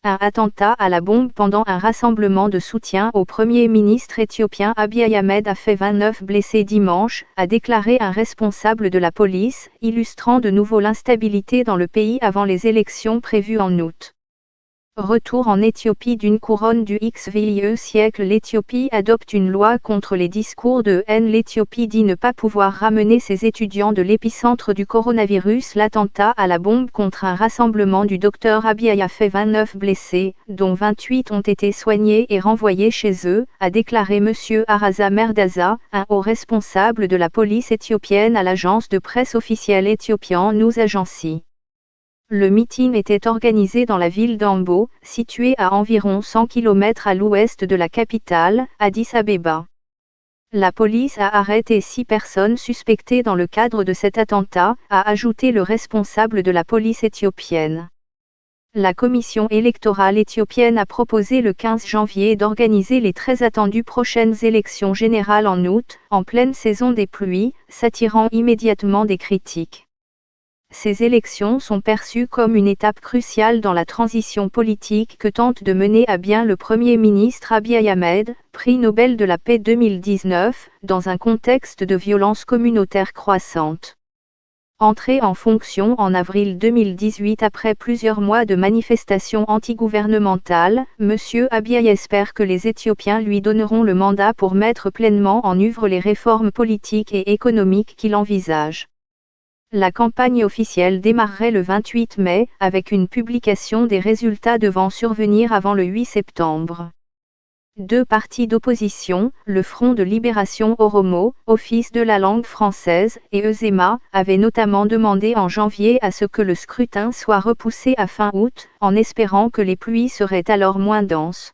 Un attentat à la bombe pendant un rassemblement de soutien au Premier ministre éthiopien Abiy Ahmed a fait 29 blessés dimanche, a déclaré un responsable de la police, illustrant de nouveau l'instabilité dans le pays avant les élections prévues en août. Retour en Éthiopie d'une couronne du XXIe siècle. L'Éthiopie adopte une loi contre les discours de haine. L'Éthiopie dit ne pas pouvoir ramener ses étudiants de l'épicentre du coronavirus. L'attentat à la bombe contre un rassemblement du Dr Abiy a fait 29 blessés, dont 28 ont été soignés et renvoyés chez eux, a déclaré M. Araza Merdaza, un haut responsable de la police éthiopienne à l'agence de presse officielle Ethiopian News Agency. Le meeting était organisé dans la ville d'Ambo, située à environ 100 km à l'ouest de la capitale, Addis Abeba. La police a arrêté 6 personnes suspectées dans le cadre de cet attentat, a ajouté le responsable de la police éthiopienne. La commission électorale éthiopienne a proposé le 15 janvier d'organiser les très attendues prochaines élections générales en août, en pleine saison des pluies, s'attirant immédiatement des critiques. Ces élections sont perçues comme une étape cruciale dans la transition politique que tente de mener à bien le Premier ministre Abiy Ahmed, prix Nobel de la paix 2019, dans un contexte de violence communautaire croissante. Entré en fonction en avril 2018 après plusieurs mois de manifestations antigouvernementales, M. Abiy espère que les Éthiopiens lui donneront le mandat pour mettre pleinement en œuvre les réformes politiques et économiques qu'il envisage. La campagne officielle démarrerait le 28 mai, avec une publication des résultats devant survenir avant le 8 septembre. 2 partis d'opposition, le Front de Libération Oromo, Office de la langue française, et Euzema, avaient notamment demandé en janvier à ce que le scrutin soit repoussé à fin août, en espérant que les pluies seraient alors moins denses.